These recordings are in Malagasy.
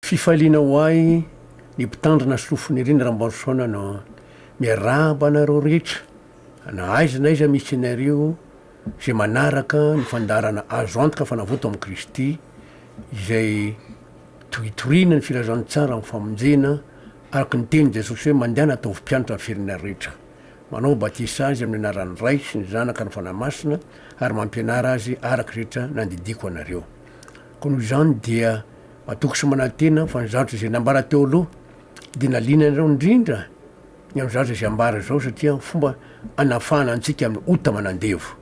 fifaliana ho ahy ny mpitandrina sofony ireny raha mbarosaona no miaraba anareo rehetra na aiza na iza misy anareo zay manaraka ny fandarana azo antoka fanavoto amin'i Kristy izay tohitorina ny filazany tsara amin'ny famonjena araky ny teny Jesosy hoe mandehana ataovy mpianatra amin'ny firenena rehetra manao batisazy amin'ny anaran'ny Ray sy ny Zanaka ny fanamasina ary mampianara azy araky rehetra nandidiko anareo koa noho izany dia matoky sy manantena fa nizatra izay nambara teo aloha dia naliana anareo indrindra ny am'zatra izay ambara zao satria fomba anafahana antsika amin'ny ota manandevo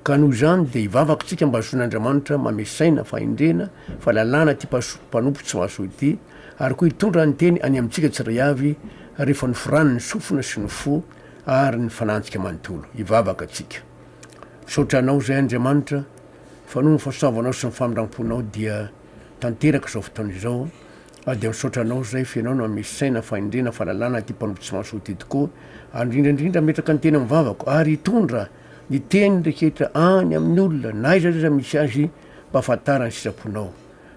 ka noho izany dia hivavaka tsika mba azon'Andriamanitra mamesaina fahendrena fa lalàna ty mpanompo tsy mahasoa ity ary koa hitondra ny teny any amintsika tsiray avy rehefa nofirany ny sofina sy ny fo ary ny fanantsika manontolo hivavaka atsika saotranao zay Andriamanitra fa noho ny fahasoavanao sy ny famindram-ponao dia tanteraka zao fotoana izao dia misaotranao zay fianao no mamesaina fahendrena fa lalàna ty mpanompo tsy mahasoa ity tokoa ary indrindraindrindra metraka ny teny mivavako ary hitondra ny teny rehetra any amin'ny olona na iza zay misy azy mba ahafantarany sitraponao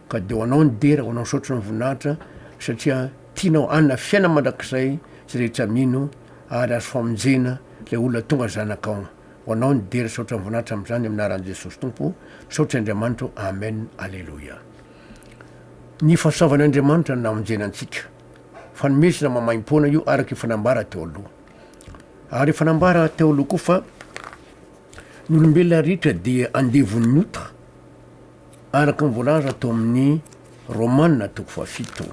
ka dia ho anao ny dera ho anao misaotra ny voninahitra satria tianao anina fiaina mandrakizay sy rehetra mino ary azo famonjena lay olona tonga zanakao ho anao ny dera saotra ny voninahitra amin'izany aminaran'i Jesosy Tompo saotra Andriamanitra amen alleluia ny fahasoavan'Andriamanitra no namonjena antsika fa nomesina mamaim-poana io araky fanambara teo aloha ary fanambara teo aloha koa fa ny olombelona rehetra dia andevon'ny ota araky ny voalaza atao amin'ny Romanina toko fahafito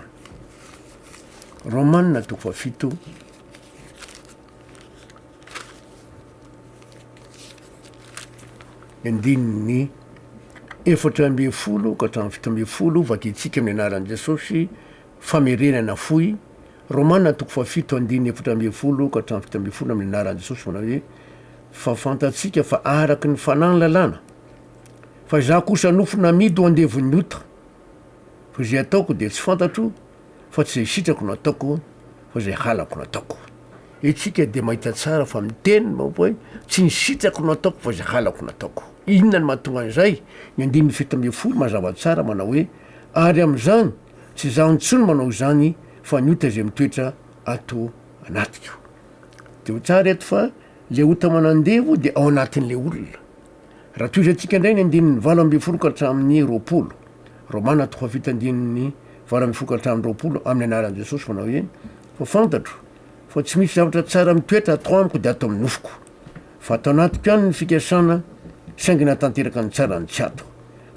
Romanina toko fahafito andininy 4:10 ka hatramin'ny 7:10 vakitsika amin'ny anaran'i Jesosy famerenana foy Romanina toko fahafito andininy 4:10 ka hatramin'ny 7:10 amin'ny anaran'i Jesosy manao hoe fa fantatsika fa araky ny fanahy lalàna fa za kosa nofo namidy ho andevon'ny ota fa zay ataoko dia tsy fantatro fa tsy zay sitrako no ataoko fa zay halako no ataoko itsika dia mahita tsara fa miteny mampo hoe tsy ny sitrako no ataoko fa zay halako no ataoko inona ny mahatonga an'izay ny 7:10 mazava tsara manao hoe ary amin'izany tsy zaho ntsony manao izany fa ny ota zay mitoetra ato anatiko dia ho tsara eto fa le ota manandevo dia ao anatin'le olona raha toy izantsika indray ny 9:20 ka hatramin'ny 20 Romanina toko fahafito andininy 9:20 ka hatramin'ny 20 amin'ny anaran'i Jesosy manao hoe fa fantatro fa tsy misy zavatra tsara mitoetra atao amiko dia atao amin'ny nofoko fa atao anatiko ihany ny fikasana saingy natanteraka ny tsara ny tsy ato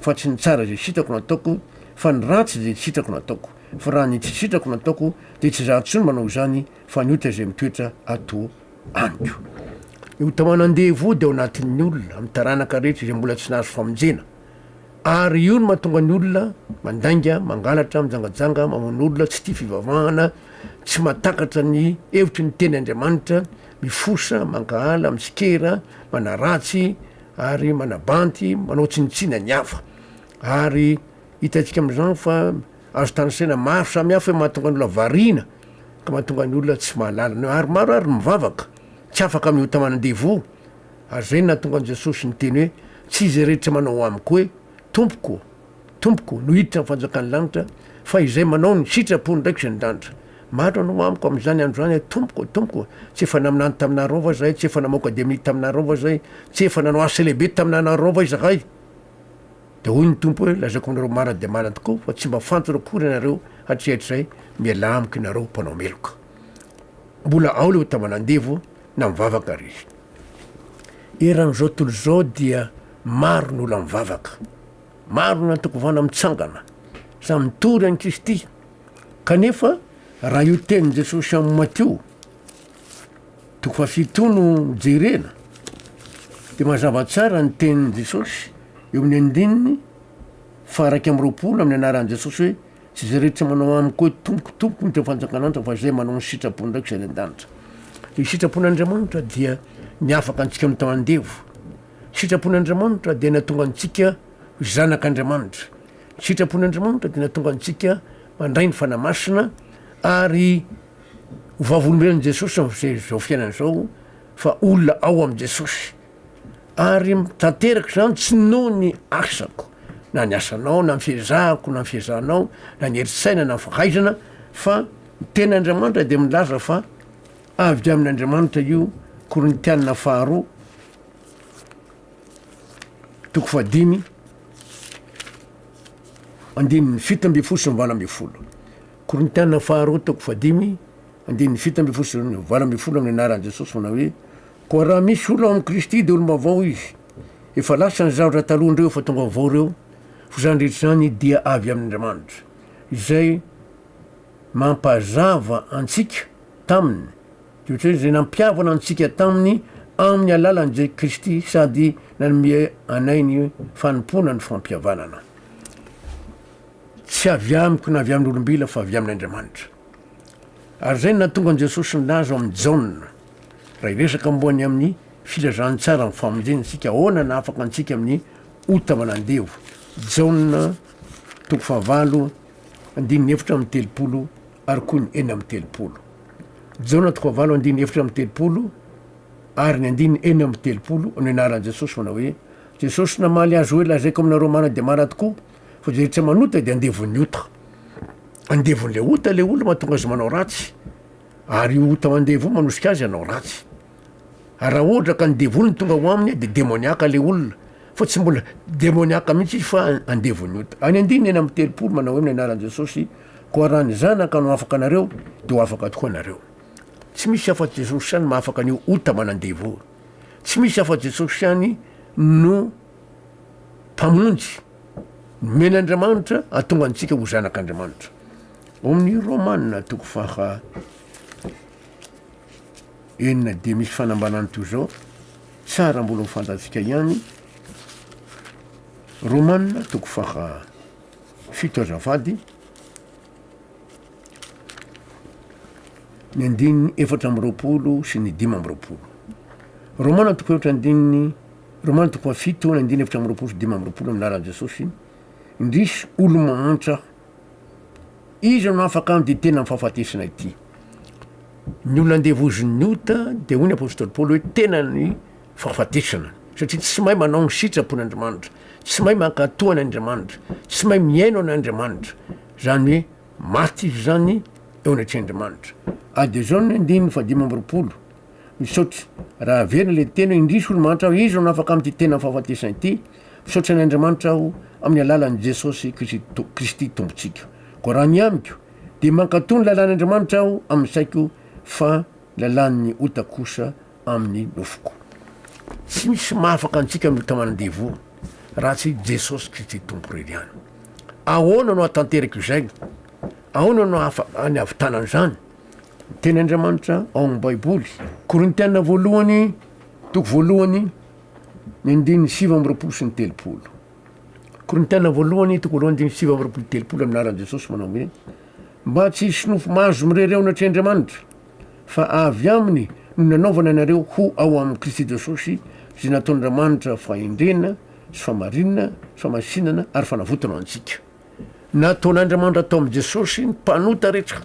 fa tsy ny tsara zay sitrako no ataoko fa ny ratsy zay tsy sitrako no ataoko fa raha ny tsy sitrako no ataoko dia tsy za ntsony manao izany fa ny ota zay mitoetra ato aniko ny ota manandevo dia ao anatin'ny olona amin'ny taranaka rehetra izay mbola tsy nahazo famonjena ary io no mahatonga ny olona mandainga mangalatra mijangajanga mamono olona tsy tia fivavahana tsy mahatakatra ny hevitry ny teny Andriamanitra mifosa mangahala mitsikera manaratsy ary manabanty manao tsinitsina ny hafa ary hitantsika amin'izany fa azo tanasaina maro samihafa hoe mahatonga ny olona variana ka mahatonga ny olona tsy mahalala ary maro ary mivavaka tsy afaka amin'ny ota manandevo ary zay nahatonga an' Jesosy ny teny hoe tsy izay rehetra manao amiko hoe tompoko no hiditra ny fanjakan'ny lanitra fa izay manao ny sitrapony ndraiky zay ny danitra maro anao amiko amin'izany andro zany tompoko tsy efa naminany taminareo va zay tsy efa namoaka deminy taminareo va zay tsy efa nanao asa lehibe taminanareo va izahay dia hoy ny tompo hoe lazako anareo marina dia marina tokoa fa tsy mba fantatra akory ianareo hatrehatrizay miala amiko ianareo mpanao meloka mbola ao le ota manandevo na mivavaka ry eran'izao tontolo zao dia maro ny olona mivavaka maro no antokovana mitsangana sa mitory an'i Kristy kanefa raha io tenin'i Jesosy amin'ny Mateo toko fahafito no jerena dia mazava tsara ny tenin'i Jesosy eo amin'ny andininy fa 1:20 amin'ny anaran'i Jesosy hoe tsy zay rehetra manao amiko hoe tompoko ny teo fanjakan'Andriamanitra fa zay manao ny sitrapony ndraiky zay an-danitra ny sitrapon'Andriamanitra dia miafaka antsika amin'ny tamandevo sitrapon'Andriamanitra dia natonga antsika zanak'Andriamanitra sitrapon'Andriamanitra dia natonga antsika mandray ny fanamasina ary vavolombelon'i Jesosy zao fiainana zao fa olona ao amin'i Jesosy ary tanteraka zany tsy noho ny asako na ny asanao na mifezahako na mifezahanao na ny heritsaina na fahaizana fa tena andriamanitra de milaza fa avy amin'andriamanitra io. Korintianina faharoa toko fadimy andininy fito amby folo sy valo amby folo. Korintianina faharoa toko fadimy andininy fito amby folo sy valo amby folo amin'ny anaran'i Jesosy manao hoe koa raha misy olo amin'ny Kristy de olo mavao izy, efa lasa ny zavatra talohandreo fa tonga avao reo, fa zany rehetra zany dia avy amin'Andriamanitra izay mampazava antsika taminy, de ohatra hoe zay nampiavana antsika taminy amin'ny alalan'izay Kristy sady nanome anay ny fanompona ny fampihavanana. Tsy avy amiko na avy amin'olombela fa avy amin'Andriamanitra. Ary zay nahatonga an Jesosy nilaza amin'ny Jaona raha iresaka mbony amin'ny filazantsara ny famonjena sika ahoana na afaka antsika amin'ny ota manandevo. Jaona toko fahavalo andininy efatra amby telopolo ary koa ny enina amby telopolo. Jaona toko fahavalo andininy efatra amby telopolo ary ny andininy enina amby telopolo amin'ny anaran'i Jesosy manao hoe Jesosy namaly azy hoe lazaiko aminareo marina de marina tokoa fa zay rehetra manota de andevon'ny ota. Andevon'le ota le olona mahatonga azy manao ratsy ary io ota mandevo io manosika azy anao ratsy. Ary raha ohatra ka ny devoniny tonga ho aminy de demoniaka le olona fa tsy mbola demoniaka mihitsy izy fa andevon'ny ota. Any andininy enina amby telopolo manao hoe amin'ny anaran'i Jesosy koa raha ny zanaka no afaka anareo de ho afaka tokoa anareo. Tsy misy afa-tsy Jesosy ihany mahafaka an'io ota manandevo io. Tsy misy afa-tsy Jesosy ihany no mpamonjy men'Andriamanitra atonga antsika ho zanak'Andriamanitra. Ao amin'ny Romanina toko faha enina de misy fanambanany toy zao, tsara mbola mifantatsika ihany. Romanina toko faha fito azafady ny andininy efatra amby roapolo sy ny dimy amby roapolo. Romana toko efatra andininy Romana toko fito ny andininy efatra amby roapolo sy dimy amby roapolo amin'ny anaran'i Jesosy indrisy olo mahantra izy no afaka amin'ny de tena mifahafatesana ity. Ny olona andevozon'ny ota de hoy ny apôstôly Paoly hoe tena ny fahafatesana satria tsy mahay manao ny sitrapon'Andriamanitra, tsy mahay mankatoa an'Andriamanitra, tsy mahay miaino an'Andriamanitra, zany hoe maty izy zany eo anatr'Andriamanitra. De zao ny andininy fadimy amby roapolo misaotry raha averina le tena indrisy olo mahantra aho izy no afaka amin'ny tena fahafatesana ity, misaotra an'Andriamanitra aho amin'ny alalan'i Jesosy Kristy tompontsika. Koa raha ny amiko de mankatoa ny lalàn'Andriamanitra aho amin'ny saiko fa lalàn'ny ota kosa amin'ny nofoko. Tsy misy mahafaka antsika amin'ny ota manandevo raha tsy Jesosy Kristy tompo rery ihany. Ahoana no atanterako izay? Ahoana no any avitanany zany? Teny Andriamanitra ao amin'ny Baiboly, Korintianina voalohany toko voalohany ny andininy sivy amby roapolo sy ny telopolo. Korintianina voalohany toko voalohany andininy sivy amby roapolo telopolo amin'ny anaran'i Jesosy manao hoe mba tsy hisy nofo mahazo mirereo natr'Andriamanitra fa avy aminy no nanaovana anareo ho ao amin'ny Kristy Jesosy zay nataon'Andriamanitra fahendrena sy famarinana sy famasinana ary fanavotana antsika. Nataon'Andriamanitra atao amin'ny Jesosy ny mpanota rehetra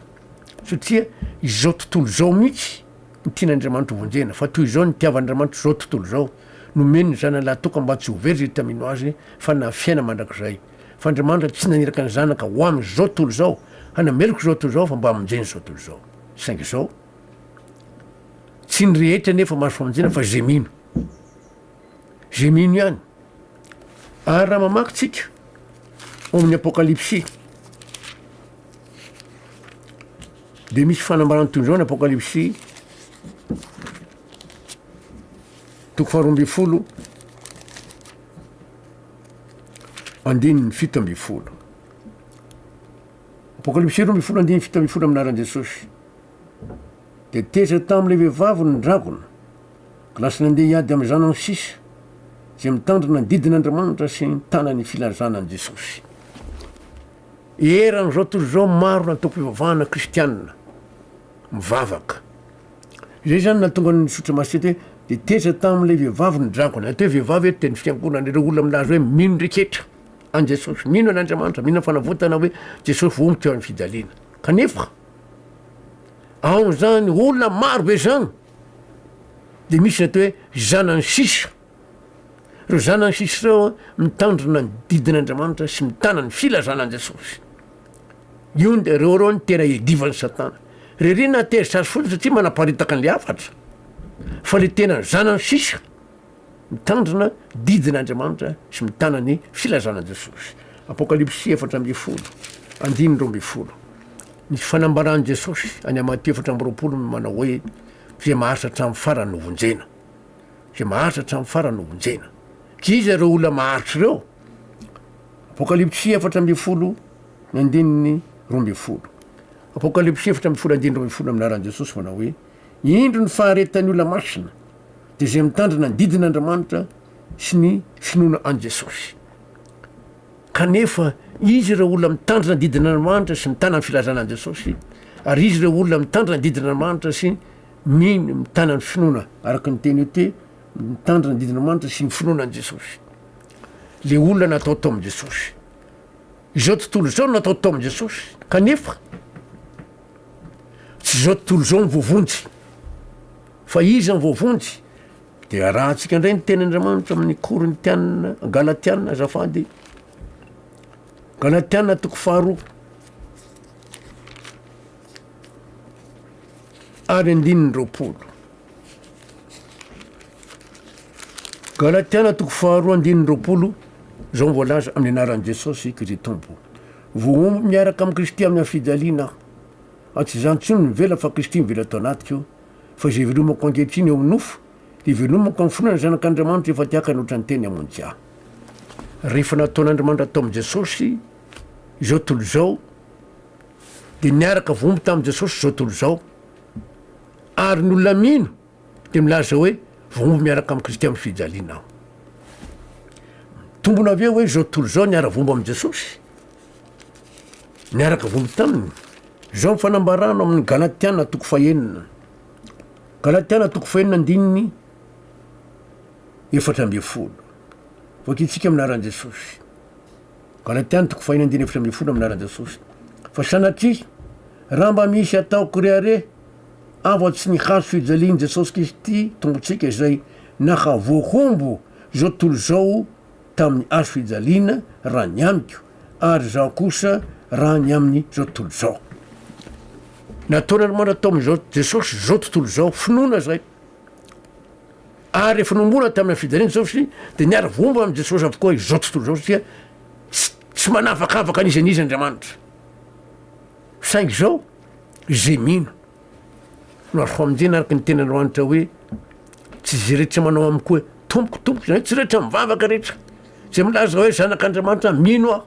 satria izao tontolo zao mihitsy ny tian'Andriamanitra vonjena, fa toy izao ny tiavan'Andriamanitra zao tontolo zao nomeny ny zanany laha toka mba tsy ho very zay tamino azy fa na fiaina mandrakizay. Fa Andriamanitra tsy naniraka ny zanaka ho amin'ny zao tontolo zao, hanameloko zao tontolo zao fa mba hamonjeny zao tontolo zao. Saingy zao tsy ny rehetra nefa mahazo famonjena fa zay mino ihany. Ary raha mamaky tsika ao amin'ny Apokalipsy de misy fanambarana toy izao ny Apokalipsy toko faharoa amby folo andininy fito amby folo. Apokalipsy roa amby folo andininy fito amby folo amin'ny anaran'i Jesosy. De teza tam'le vehivavy ny dragona ka lasa nandeha hiady amin'ny zanany sisa zay mitandrina ny didin'Andriamanitra sy ny tanany filazanan'i Jesosy. Eran'izao tontolo zao maro nataoko fivavahana kristianina mivavaka. Zay zany nahatonga ny sotra masety hoe de teza tam'le vehivavy ny dragona. Atao hoe vehivavy hoe teny fiangonana ireo olona milaza hoe mino reketra an Jesosy, mino an'Andriamanitra, mino fanavotana hoe Jesosy vomy teo amin'ny fijaliana. Kanefa ao zany olona maro be zany de misy natao hoe zanany sisa reo zanany sisy reo mitandrina ny didin'andriamanitra sy mitana ny filazanan'i Jesosy. Io reo ny tena idivan'ny Satana. Rerina atezitra azy fotsy satria manaparitaka an'le afatra. Fa le tena zanany sisa mitandrina didin'andriamanitra sy mitana ny filazanan'i Jesosy. Apokalipsy 4:10, 12. Misy fanambaran'i Jesosy any Matteo 4:20 manao hoe zay maharitra hatramin'ny farany no vonjena. Zay maharitra hatramin'ny farany no vonjena. Kiza reo olona maharitra reo? Apokalipsy 4:10, 12. Apokalipsy 4:12 amin'ny anaran'i Jesosy manao hoe indro ny faharetan'ny olona masina dia zay mitandrina ny didin'Andriamanitra sy ny finoana an' Jesosy. Kanefa izy ireo olona mitandrina ny didin'Andriamanitra sy mitana ny filazana an' Jesosy, ary izy ireo olona mitandrina ny didin'Andriamanitra sy mitana ny finoana araka ny teny hoe mitandrina ny didin'Andriamanitra sy ny finoana an' Jesosy. Le olona natao tao am' Jesosy. Izao tontolo izao natao tao am' Jesosy. Kanefa tsy izao tontolo izao ny voavonjy, fa izy ny voavonjy. Dia raha antsika indray ny teny'Andriamanitra amin'ny Korintianina, Galatianina azafady. Galatianina 2:2 ary 9:20. Galatianina 2:2, 9:20 zao voalaza amin'ny anaran'i Jesosy Kristy Tompo. Voaomby miaraka amin'ny Kristy amin'ny fijaliana. Tsy zany tsony mivela fa Kristy mivela atao anatiko, fa zay velomako ankehitriny eo amin'ny nofo dia velomako amin'ny fonana zanak'Andriamanitra efa tiaka nohatra ny teny amonjy ahy. Rehefa nataon'Andriamanitra tao amin'i Jesosy izao tontolo izao, dia niaraka voamby tamin'i Jesosy izao tontolo izao, ary ny olona mino dia milaza hoe voamby miaraka amin'ny Kristy amin'ny fijaliana aho. Tombona aveo hoe izao tontolo izao niara-vomba amin'i Jesosy, niaraka vomby taminy. Zao mifanambarano amin'ny Galatiana 2:4. Galatiana 2:4, 4:10. Vakitsika amin'ny anaran'i Jesosy. Galatiana 2:4, 4:10 amin'ny anaran'i Jesosy. Fa sanatria raha mba misy ataoko rehare avo tsy nihazo fijalian'i Jesosy Kristy tombotsika izay nahavoahombo zao tontolo izao tamin'ny hazo fijaliana raha ny amiko, ary zaho kosa raha ny amin'ny zao tontolo izao. Nataon'Andriamanitra tao amin'izao Jesosy zao tontolo izao finoana zay. Ary rehefa nombona tamin'ny fijaliana Jesosy dia niara-vomba amin'i Jesosy avokoa izao tontolo izao satria tsy manavakavaka an'izy an'izy Andriamanitra. Saingy izao zay mino no ary famonjena araka ny ten'Andriamanitra hoe tsy zay rehetra manao amiko hoe tompoko zany tsy rehetra mivavaka rehetra. Zay milaza hoe zanak'Andriamanitra mino aho.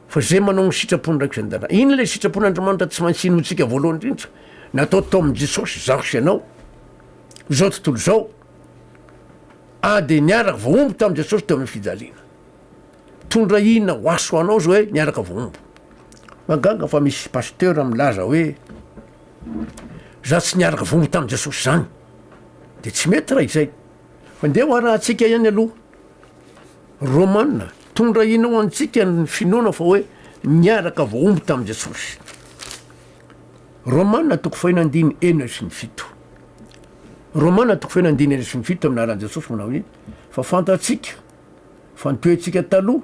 Fa zay manao ny sitrapony ndraiky zany dala. Ino le sitrapon'Andriamanitra tsy maintsy inotsika voalohany indrindra. Natao tao amin'i Jesosy zaho sy anao izao tontolo izao. Dia niaraka voaomby tamin'i Jesosy teo amin'ny fijaliana. Tondra inona ho aso anao zao hoe niaraka voaomby. Magaga fa misy pasteur milaza hoe za tsy niaraka voaomby tamin'i Jesosy zany. Dia tsy mety raha izay. Fa ndeha ho arahantsika ihany aloha. Romanina tondra inona ho antsika ny finoana fa hoe niaraka voaomby tamin'i Jesosy. Romanina 2:4-7. Romanina 2:4-7 amin'ny anaran'i Jesosy manao hoe fa fantatsika fa nitoetsika taloha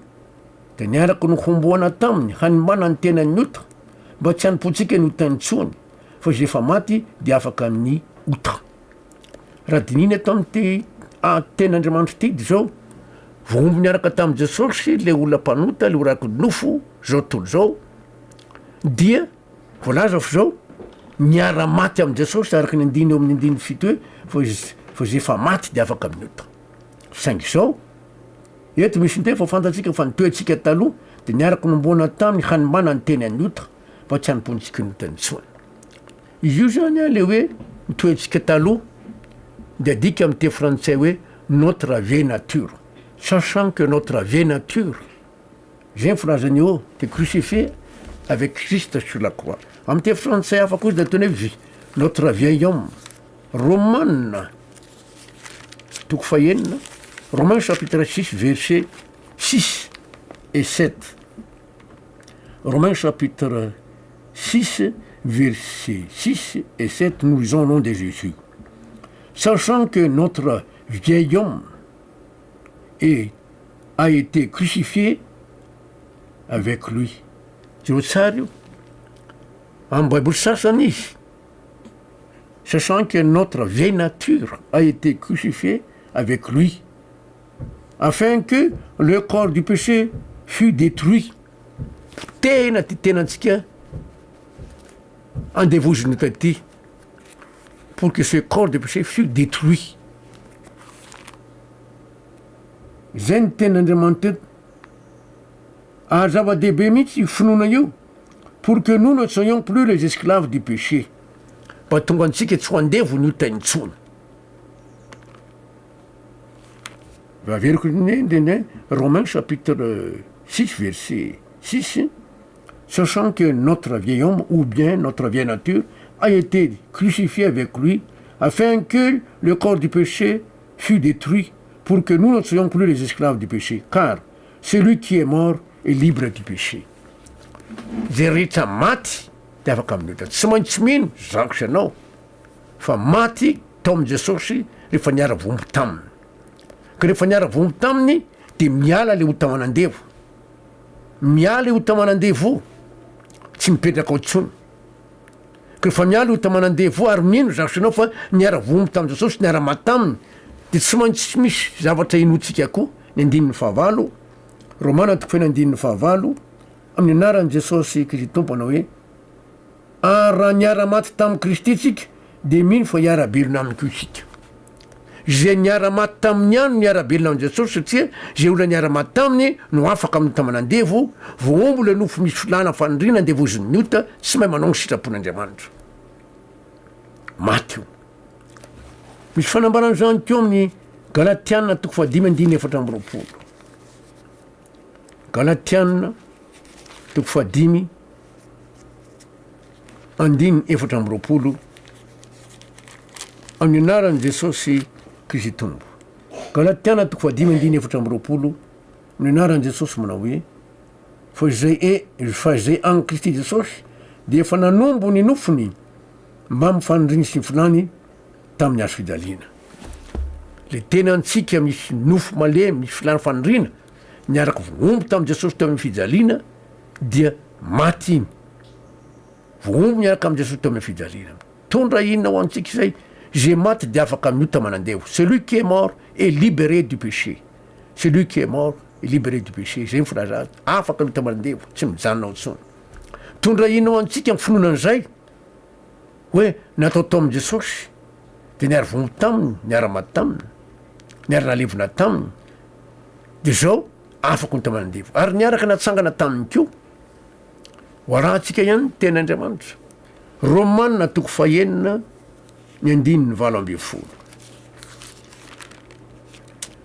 dia niaraka no homboana taminy hanimbana ny tenany ota mba tsy hanompotsika ny otany tsoany fa zay efa maty dia afaka amin'ny ota. Raha dininy atao amin'ny ten'Andriamanitra ty zao voaomby niaraka tamin'i Jesosy le olona mpanota le oraky nofo zao tontolo zao dia voalaza fa zao niara maty amin'i Jesosy araka ny andiny eo amin'ny 9:7 hoe fa zay efa maty dia afaka amin'ny ota. Saingy izao eto misy nte fa fantatsika fa nitoetsika taloha dia niaraka nombona taminy hanimbana ny teny any ota fa tsy hanompontsika ny otany tsoany. Izy io zany a le hoe nitoetsika taloha dia adika amin'ny teny frantsay hoe notre vieille nature, sachant que notre vieille nature, zay phrasany eo, t'es crucifié avec Christ sur la croix. Amin'ny teny frantsay hafa kosa dia ataony hoe notre vieil homme. Romaine 2:4, Romains chapitre 6 verset 6 et 7. Romains chapitre 6 verset 6 et 7, nous lisons au nom de Jésus. Sachant que notre vieil homme et a été crucifié avec lui. Zero tsara io. En Bible sasany izy, sachant que notre vieille nature a été crucifiée avec lui, afin que le corps du péché fût détruit. Tena ty tenantsika andevoziny taty, pour que ce corps du péché fût détruit. Zay ny ten'Andriamanitra teto. Ary zava-dehibe mihitsy io finoana io, pour que nous ne soyons plus les esclaves du péché. Mba tonga antsika tsy ho andevo ny ota intsony. Averiko ndrindra Romains chapitre 6 verset 6, sachant que notre vieil homme ou bien notre vieille nature a été crucifié avec lui, afin que le corps du péché fût détruit, pour que nous ne soyons plus les esclaves du péché, car celui qui est mort est libre du péché. Zay rehetra maty de afaka amin'ota, tsy maintsy mino zako sy anao fa maty tao amin' Jesosy rehefa niara-vombo taminy. Ka rehefa niara-vombo taminy de miala le ota manandevo, miala le ota manandevo, tsy mipetraka ao intsony. Ka rehefa miala ota manandevo ary mino zako sy anao fa niara-vombo tamin' Jesosy, niara-maty taminy, de tsy maintsy misy zavatra inotsika koa. Ny andininy fahavalo, Romana toko feno andininy fahavalo, amin'ny anaran'i Jesosy Kristy Tompo anao hoe: ary raha niara-maty tamin'i Kristy tsika, de mino fa hiara-belona aminy koa isika. Zay niara-maty taminy ihany niara-belona amin' Jesosy, satria zay olona niara-maty taminy no afaka amin'ny tamanandevo, voombo le nofo misy filana fanindrina andevoziny ny ota, tsy mahay manao ny sitrapon'Andriamanitra. Maty io. Misy fanambarana zany keo amin'ny Galatiana toko fahadimy andiny efatra amby roapolo. Galatiana toko fahadimy andiny efatra amby roapolo, amin'ny anaran'i Jesosy Kristy Tompo. Galatiana toko fahadimy andiny efatra amby roapolo, amin'ny anaran'i Jesosy manao hoe: fa zay any Kristy Jesosy de efa nanombo ny nofony mba mifanindriny sy filany tamin'ny hazo fijaliana. Le tena antsika misy nofo malemy, misy filany fanindrina, niaraka voombo tamin'i Jesosy tao amin'ny fijaliana, dia maty iny. Voombo miaraka amin'i Jesosy tao amin'ny fijaliana. Tondra inona ho antsika izay? J'ai maty de afaka miota manandevo. Celui qui est mort est libéré du péché. Celui qui est mort est libéré du péché. Zay mifilaza afaka miota manandevo, tsy mijanona ao intsony. Tondra inona ho antsika amin'ny finoanan'izay? Hoe natao tao amin'i Jesosy, de niara-vombo taminy, niara-maty taminy, niara-nalevona taminy, de zao afaka miota manandevo. Ary niaraka natsangana taminy koa. Ho arahantsika ihany ten'Andriamanitra. Romana toko fahenina ny andininy valo amby folo.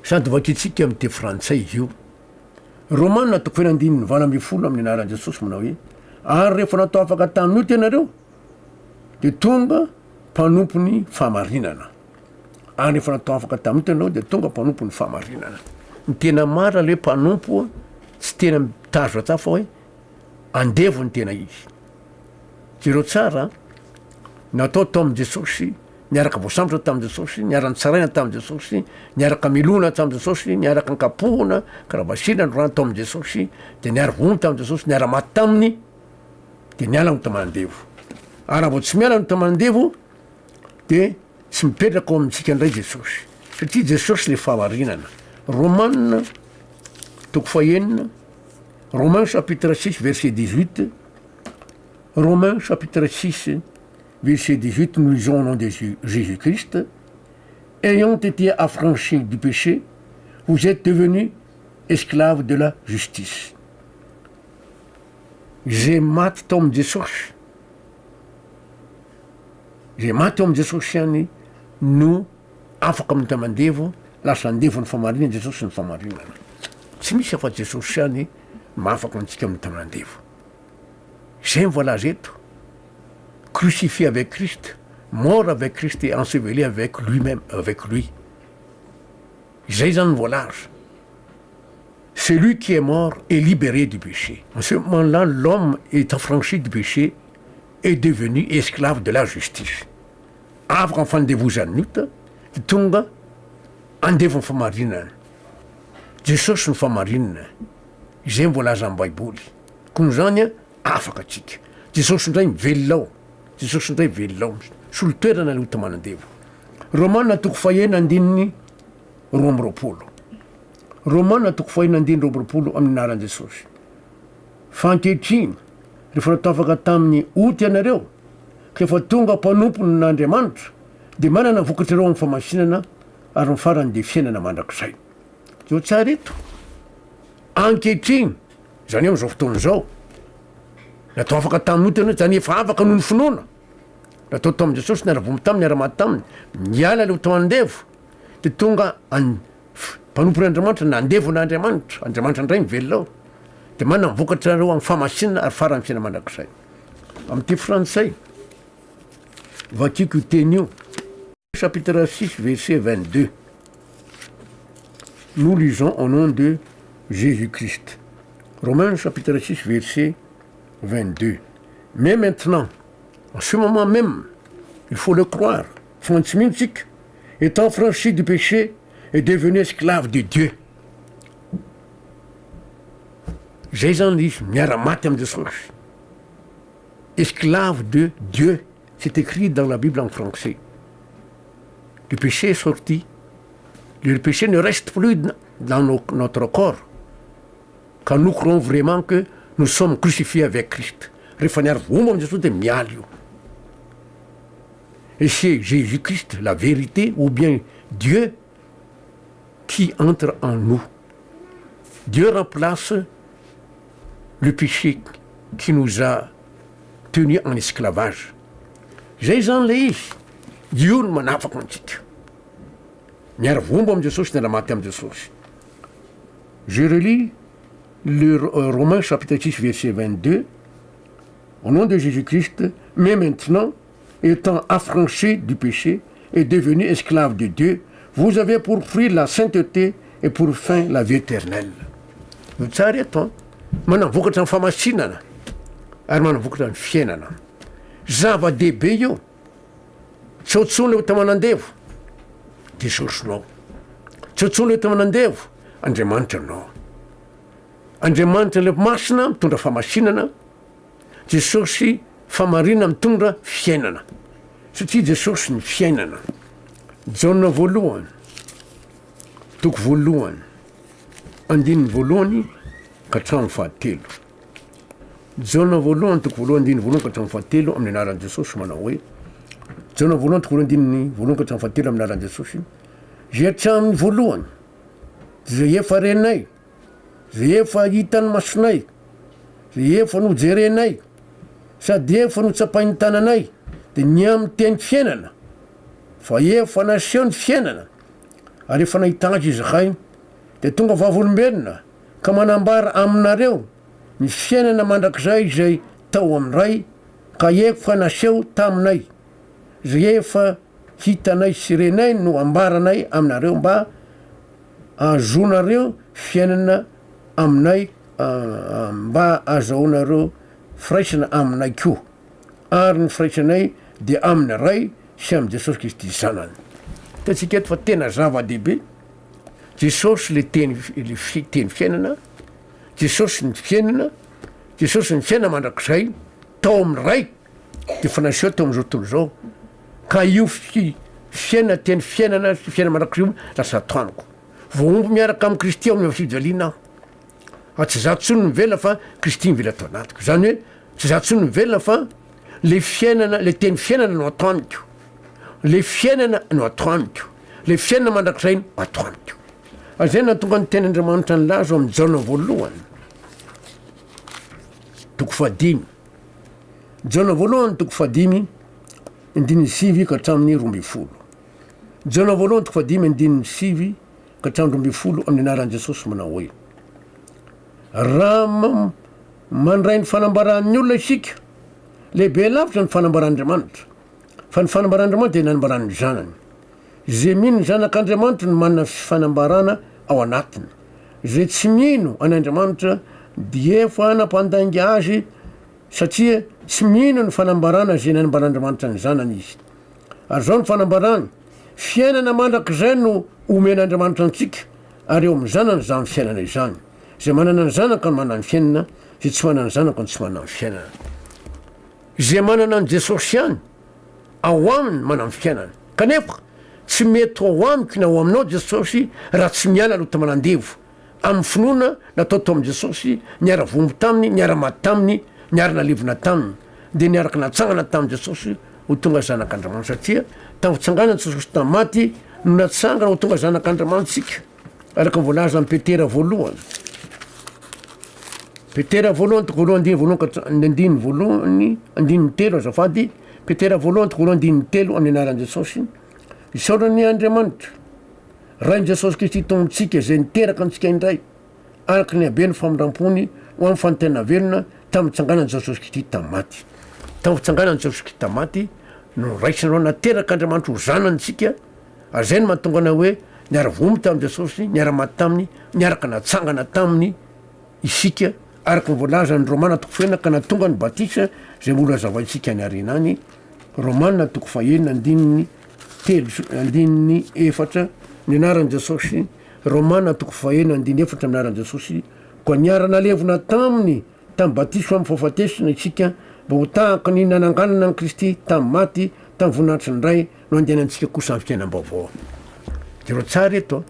Sady vakitsika amin'ny te frantsay io. Romana toko fahenina andininy valo amby folo, amin'ny anaran'i Jesosy manao hoe: ary rehefa natao afaka tamin'io tenareo, de tonga mpanompony fahamarinana. Ary rehefa natao afaka tamin'io tenareo, de tonga mpanompony fahamarinana. Ny tena marina le mpanompo tsy tena mitazo ata fa hoe andevo ny tena izy. Zero tsara natao tao amin'i Jesosy, niaraka voasambotra tamin'i Jesosy, niara-nitsaraina tamin'i Jesosy, niaraka milona tamin'i Jesosy, niaraka nkapohona karavasina no rano tao amin'i Jesosy, de niara-vono tamin'i Jesosy, niara-maty taminy, de niala ny tamanandevo. Ary raha vao tsy miala ny tamanandevo, de tsy mipetraka ao amintsika indray Jesosy, satria Jesosy le fahamarinana. Romana toko fahenina, Romains chapitre 6 verset 18, Romains chapitre 6 verset 18, nous lisons au nom de Jésus-Christ: ayant été affranchis du péché, vous êtes devenus esclaves de la justice. Zay maty tao amin'i Jesosy, zay maty tao amin'i Jesosy ihany no afaka amin'ny tamandevo, lasa andevo ny fahamarinana, Jesosy ny fahamarinana. Tsy misy afa Jesosy ihany mahafaka antsika amin'ny tamandevo. Zay mivoalaza eto: crucifié avec Christ, mort avec Christ et enseveli avec lui-même, avec lui. Zay zany mivoalaza. Celui qui est mort est libéré du péché. En ce moment-là, l'homme est affranchi du péché et devenu esclave de la justice. Afaka mifandevozany ota, tonga andevo ny fahamarinana. jesosy ny famarinina izay mbolaza amin'ny baiboly koa zany afaka atsika jesosy ndray mivelonao jesosy ndray velonao solotoerana le otamanandevo romana toko fahena andininy roa am'roapolo romana toko fahena andiny roa am'roapolo amin'ny anaran jesosy fa ankehitriny rehefa natao afaka tamin'ny oty ianareo ka efa tonga mpanompony n'andriamanitra de manana vokatra reo amin'ny famasinana ary mifarany de fiainana mandrakizay zao tsara eto ankehitriny zany hoe am'izao fotoana zao natao afaka tamin'ny oty ianareo zany efa afaka noho ny finoana natao tao amin' jesosy niara-vomy taminy niara-maty taminy miala le otamandevo de tonga mpanompon'andriamanitra nandevo n'andriamanitra andriamanitra ndray mivelonao de manana mivokatra reo amin'ny famasinana ary farany fiaina mandrakizay am'ty frantsay vakiko teny io chapitre 6 verset 22 nous lisons au nom de Jésus-Christ. Romains chapitre 6 verset 22. Mais maintenant, en ce moment même, il faut le croire, Frantzminzik, étant franchi du péché, est devenu esclave de Dieu. Jésus miaramatem de Jesosy. Esclave de Dieu, c'est écrit dans la Bible en français. Le péché est sorti. Le péché ne reste plus dans notre corps. Quand nous croyons vraiment que nous sommes crucifiés avec Christ. Et c'est Jésus-Christ, la vérité, ou bien Dieu qui entre en nous. Dieu remplace le péché qui nous a tenus en esclavage. Jésus Dieu manafakantite. Je relis le Romains chapitre 6 verset 22. Au nom de Jésus-Christ, mais maintenant, étant affranchi du péché et devenu esclave de Dieu, vous avez pour fruit la sainteté et pour fin la vie éternelle. Manavokatra ny famasinana ary manavokatra ny fiainana. Zava-dehibe io. Tsy otsony le otamanandevo Jesosynao. Tsy otsony le otamanandevo Andriamanitra anao. Andriamanitra le masina mitondra famasinana. Jesosy famarinana mitondra fiainana. Satria Jesosy ny fiainana. Jaona voalohany toko voalohany andininy voalohany ka hatramin'ny fahatelo. Jaona voalohany toko voalohany andininy voalohany ka hatramin'ny fahatelo amin'ny anaran'i Jesosy manao hoe Jaona voalohany toko voalohany andininy voalohany ka hatramin'ny fahatelo amin'ny anaran'i Jesosy. Zay hatramin'ny voalohany zay efa renay, zay efa hitany masonay, zay efa nojerenay, sady efa notsapainy tananay, de ny amin'ny teny fiainana fa efa naseho ny fiainana ary efa nahita azy izy kay de tonga vavolombelona ka manambara aminareo ny fiainana mandrakizay zay tao amin'ray ka efa naseho taminay, zay efa hitanay sy renay no ambaranay aminareo mba azonareo fiainana aminay, mba azahoanareo firaisana aminay koa ary ny firaisanay de amin'ny ray sy amin'ny Jesosy Kristy zanany. Tatsika eto fa tena zava-dehibe. Jesosy le teny fiainana, Jesosy ny fiainana, Jesosy ny fiainana mandrakizay tao amin'ny ray de fa naseho tao amin'izao tontolo zao. Ka io fiainana teny fiainana sy fiainana mandrakizay lasa atoanako. Voaomby miaraka amin'ny Kristy ao amin'ny fijaliana aho. Tsy za tsony mivela fa Kristy mivela atao anatiko. Zany hoe tsy za tsony mivela fa le fiainana, le teny fiainana no atao amiko. Le fiainana no atao amiko. Le fiainana mandrakizay no atao amiko. Zay natonga ny ten'Andriamanitra ny lazo amin'ny Jaona voalohany toko fahadimy. Jaona voalohany toko fahadimy andininy sivy ka hatramin'ny roa amby folo. Jaona voalohany toko fahadimy andininy sivy ka hatramin'ny roa amby folo amin'ny anaran'i Jesosy manao hoe raha mandray ny fanambaran'ny olona isika, lehibe lavitra ny fanambaran'Andriamanitra, fa ny fanambaran'Andriamanitra dia nanambaran'ny zanany. Zay mino ny zanak'Andriamanitra no manana fanambarana ao anatiny. Zay tsy mino an'Andriamanitra dia efa nampandainga azy satria tsy mino ny fanambarana zay nanambaran'Andriamanitra ny zanany izy. Ary zao ny fanambarana, fiainana mandrakizay no omen'Andriamanitra antsika ary eo amin'ny zanany zany fiainana izany zay manana ny zanaka ny manany fiainana zay tsy manana ny zanaka ny tsy manana ny fiainana zay manana ny jesosy ihany ao aminy manany fiainana kanefa tsy mety ao amiko na ao aminao jesosy raha tsy miala aloha tamanandevo amin'ny finoana natao tao amin'i jesosy niara vombo taminy niara maty taminy niara nalivona taminy de niaraka natsangana tamin'i jesosy ho tonga zanak'andriamanitra satria tamin'ny fitsanganany jesosy tamin'ny maty no natsangana ho tonga zanak'andriamanitsika araka voalaza amin'ny petera voalohany petera voalohany toko voalohany andiny voalohany andiny voalohany andininy telo azafady petera voalohany toko voalohany andininy telo amin'ny anaran'i jesosy isaorany andriamanitra rain' jesosy kristy tomontsika zay niteraka antsika indray araka ny abeny famindram-pony ho amin'ny fanontena velona tamin'ny fitsanganany jesosy kristy tamin'ny maty tamin'ny fitsanganany jesosy kristy tamin'ny maty no raisinareo nateraka andriamanitra ho zanantsika ary zay no mahatonga ana hoe niara vomy tamin'i jesosy niara maty taminy niaraka natsangana taminy isika araka ny voalaza ny romana toko fenina ka natonga ny batisa zay olo azavaitsika ny arina any romana toko fahenina andininy telo andininy efatra ny anaran'i jesosy romana toko fahenina andiny efatra ny anaran'i jesosy koa niara nalevona taminy tamin'ny batisa amin'ny fahafatesina isika mba ho tahaka ny nananganana ny kristy tamin'ny maty tamin'ny voninahitry ny ray no andehanantsika kosa amin'ny fiainam-baovao zero tsara eto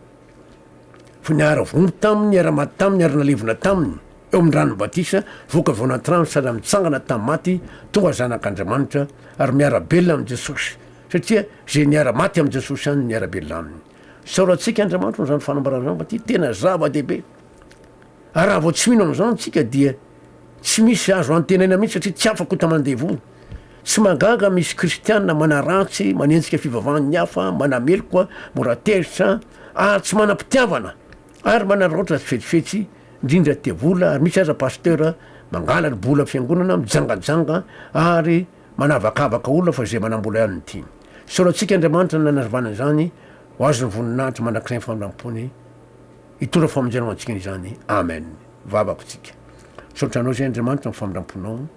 fa niara vombo taminy niara maty taminy niara nalevona taminy eo amin'ny ranony batisa voka vonatrano sady mitsangana tamin'ny maty tonga zanak'andriamanitra ary miarabelona amin'i jesosy satria zay niara maty amin'i jesosy any miarabelona aminy saorantsika andriamanitra no zany fanambarana zany fa ty tena zava-dehibe ary raha vao tsy mino am'izany tsika dia tsy misy azo antenaina mihitsy satria tsy afaka ho tamandevo tsy magaga misy kristianina manaratsy manenjika fivavahany hafa manamelokoa mora teritra ary tsy manam-pitiavana ary manaraotra tsy fetsifetsy indrindra tevola ary misy aza pasteur mangala ny bola fiangonana mijangajanga ary manavakavaka olona fa zay manambola ihany ty saorantsika andriamanitra nanazavana zany ho azo ny voninahitra mandrak'izay ny famindram-pony hitondra famonjena ho antsika izany amen vavako tsika saotranao zay andriamanitra ny famindram-ponao